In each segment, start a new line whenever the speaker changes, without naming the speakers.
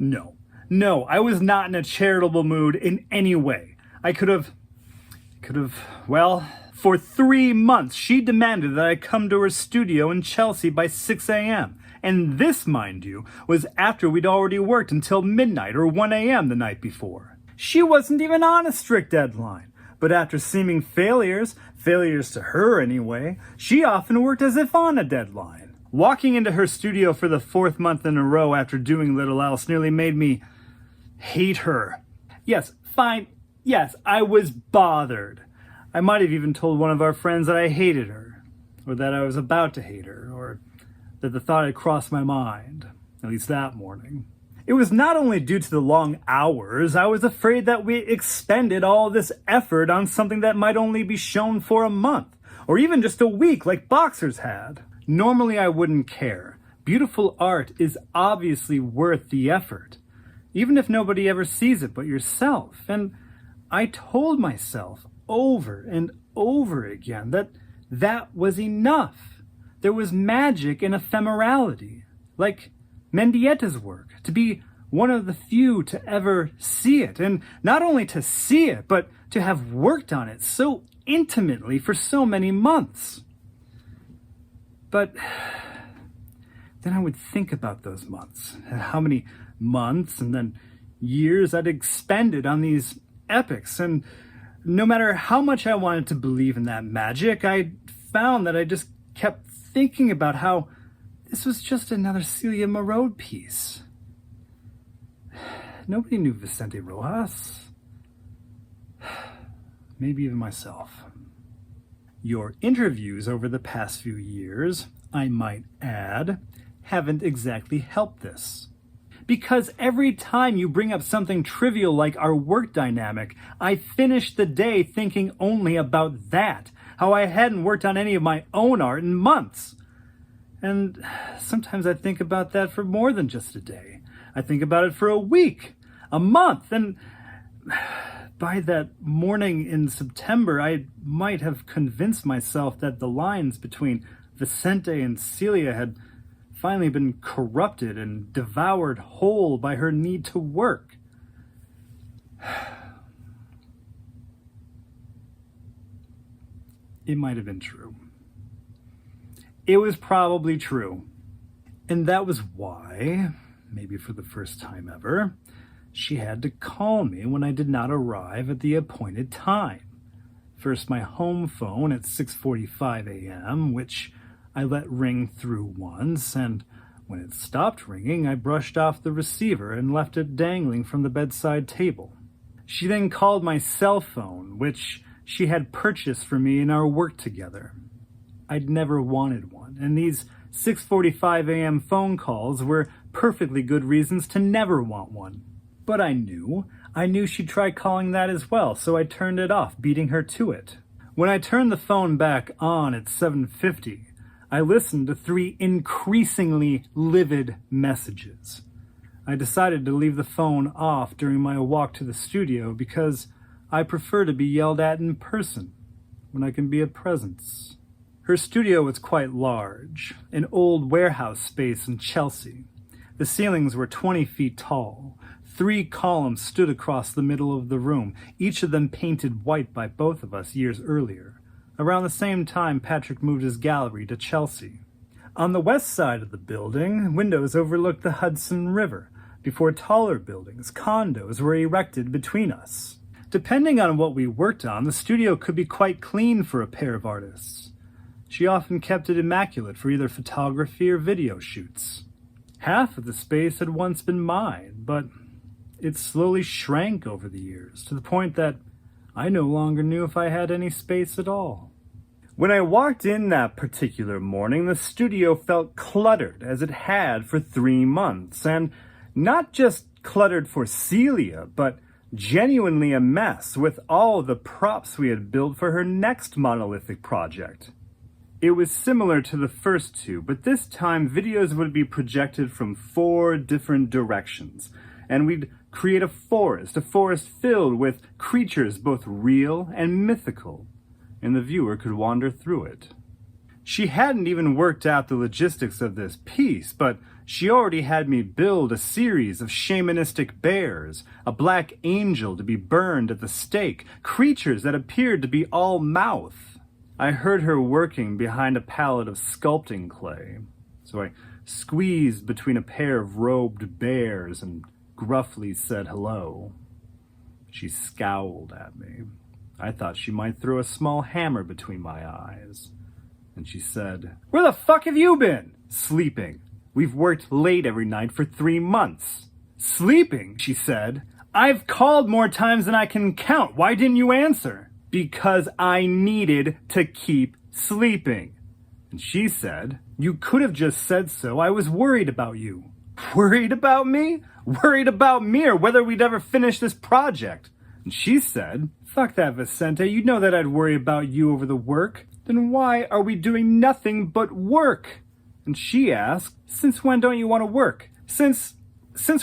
No, I was not in a charitable mood in any way. I could have, well, for 3 months she demanded that I come to her studio in Chelsea by 6 a.m. And this, mind you, was after we'd already worked until midnight or 1 a.m. the night before. She wasn't even on a strict deadline. But after seeming failures to her anyway, she often worked as if on a deadline. Walking into her studio for the 4th month in a row after doing little else nearly made me hate her. Yes, fine. Yes, I was bothered. I might have even told one of our friends that I hated her, or that I was about to hate her, or that the thought had crossed my mind, at least that morning. It was not only due to the long hours, I was afraid that we expended all this effort on something that might only be shown for a month, or even just a week like boxers had. Normally I wouldn't care. Beautiful art is obviously worth the effort, even if nobody ever sees it but yourself. And I told myself over and over again that that was enough. There was magic in ephemerality, like Mendietta's work, to be one of the few to ever see it, and not only to see it, but to have worked on it so intimately for so many months. But then I would think about those months, and how many months and then years I'd expended on these epics, and no matter how much I wanted to believe in that magic, I found that I just kept thinking about how this was just another Celia Merode piece. Nobody knew Vicente Rojas. Maybe even myself. Your interviews over the past few years, I might add, haven't exactly helped this. Because every time you bring up something trivial like our work dynamic, I finish the day thinking only about that, how I hadn't worked on any of my own art in months. And sometimes I think about that for more than just a day. I think about it for a week, a month, and by that morning in September, I might have convinced myself that the lines between Vicente and Celia had finally been corrupted and devoured whole by her need to work. It might have been true. It was probably true. And that was why, maybe for the first time ever, she had to call me when I did not arrive at the appointed time. First my home phone at 6:45 a.m., which I let ring through once, and when it stopped ringing, I brushed off the receiver and left it dangling from the bedside table. She then called my cell phone, which she had purchased for me in our work together. I'd never wanted one, and these 6:45 a.m. phone calls were perfectly good reasons to never want one. But I knew she'd try calling that as well, so I turned it off, beating her to it. When I turned the phone back on at 7:50, I listened to 3 increasingly livid messages. I decided to leave the phone off during my walk to the studio because I prefer to be yelled at in person when I can be a presence. Her studio was quite large, an old warehouse space in Chelsea. The ceilings were 20 feet tall. 3 columns stood across the middle of the room, each of them painted white by both of us years earlier. Around the same time, Patrick moved his gallery to Chelsea. On the west side of the building, windows overlooked the Hudson River, before taller buildings, condos, were erected between us. Depending on what we worked on, the studio could be quite clean for a pair of artists. She often kept it immaculate for either photography or video shoots. Half of the space had once been mine, but it slowly shrank over the years, to the point that I no longer knew if I had any space at all. When I walked in that particular morning, the studio felt cluttered, as it had for 3 months, and not just cluttered for Celia, but genuinely a mess with all the props we had built for her next monolithic project. It was similar to the first 2, but this time videos would be projected from 4 different directions, and we'd create a forest filled with creatures both real and mythical, and the viewer could wander through it. She hadn't even worked out the logistics of this piece, but she already had me build a series of shamanistic bears, a black angel to be burned at the stake, creatures that appeared to be all mouth. I heard her working behind a pallet of sculpting clay, so I squeezed between a pair of robed bears and gruffly said hello. She scowled at me. I thought she might throw a small hammer between my eyes. And she said, "Where the fuck have you been?" "Sleeping. We've worked late every night for 3 months." "Sleeping?" she said. "I've called more times than I can count. Why didn't you answer?" "Because I needed to keep sleeping." And she said, "You could have just said so. I was worried about you." "Worried about me? Worried about me or whether we'd ever finish this project?" And she said, "Fuck that, Vicente. You know that I'd worry about you over the work. Then why are we doing nothing but work?" And she asked, "Since when don't you want to work?" Since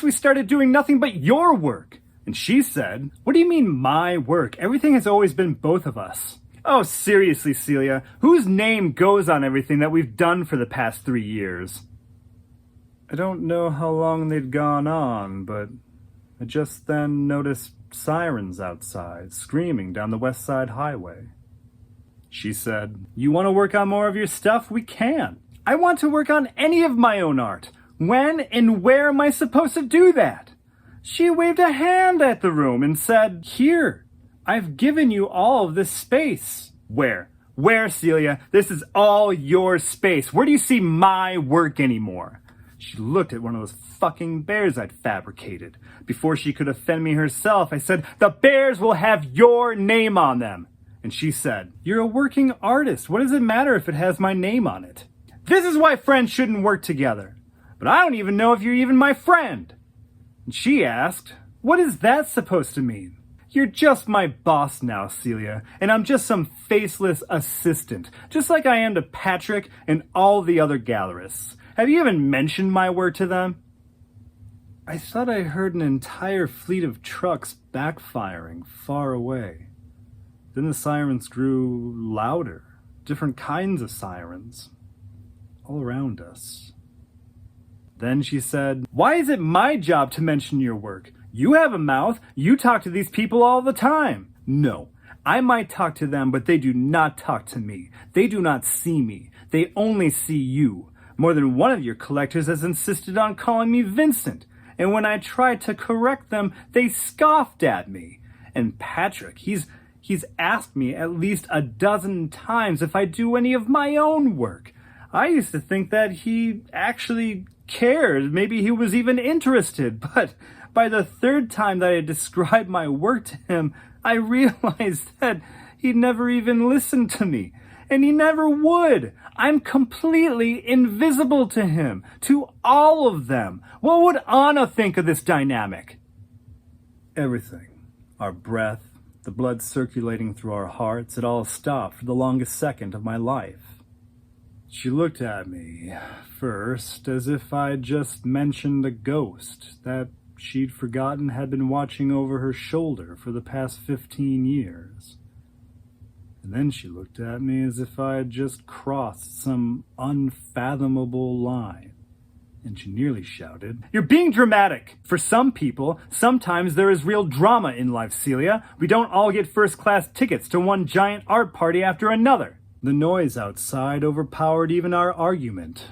we started doing nothing but your work." And she said, "What do you mean my work? Everything has always been both of us." "Oh, seriously, Celia, whose name goes on everything that we've done for the past 3 years? I don't know how long they'd gone on, but I just then noticed sirens outside, screaming down the West Side Highway. She said, "You want to work on more of your stuff? We can. I want to work on any of my own art. When and where am I supposed to do that?" She waved a hand at the room and said, "Here, I've given you all of this space." Where? Where, Celia? This is all your space. Where do you see my work anymore? She looked at one of those fucking bears I'd fabricated. Before she could offend me herself, I said, "The bears will have your name on them." And she said, "You're a working artist. What does it matter if it has my name on it? This is why friends shouldn't work together. But I don't even know if you're even my friend." And she asked, "What is that supposed to mean?" "You're just my boss now, Celia, and I'm just some faceless assistant, just like I am to Patrick and all the other gallerists. Have you even mentioned my work to them?" I thought I heard an entire fleet of trucks backfiring far away. Then the sirens grew louder, different kinds of sirens, all around us. Then she said, "Why is it my job to mention your work? You have a mouth. You talk to these people all the time." "No, I might talk to them, but they do not talk to me. They do not see me. They only see you. More than one of your collectors has insisted on calling me Vincent, and when I tried to correct them, they scoffed at me. And Patrick, he's asked me at least a dozen times if I do any of my own work. I used to think that he actually cared. Maybe he was even interested, but by the 3rd time that I described my work to him, I realized that he'd never even listened to me. And he never would. I'm completely invisible to him, to all of them. What would Anna think of this dynamic?" Everything. Our breath, the blood circulating through our hearts, it all stopped for the longest second of my life. She looked at me, first, as if I'd just mentioned a ghost that she'd forgotten had been watching over her shoulder for the past 15 years. And then she looked at me as if I had just crossed some unfathomable line. And she nearly shouted, "You're being dramatic! For some people, sometimes there is real drama in life, Celia. We don't all get first-class tickets to one giant art party after another." The noise outside overpowered even our argument.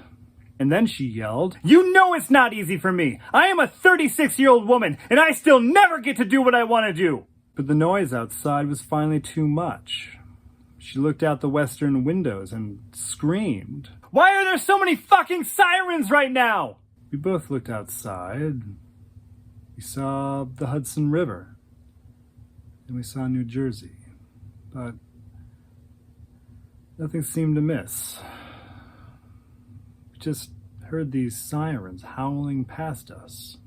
And then she yelled, "You know it's not easy for me! I am a 36-year-old woman, and I still never get to do what I want to do!" But the noise outside was finally too much. She looked out the western windows and screamed, "Why are there so many fucking sirens right now?" We both looked outside. We saw the Hudson River. And we saw New Jersey. But nothing seemed amiss. We just heard these sirens howling past us.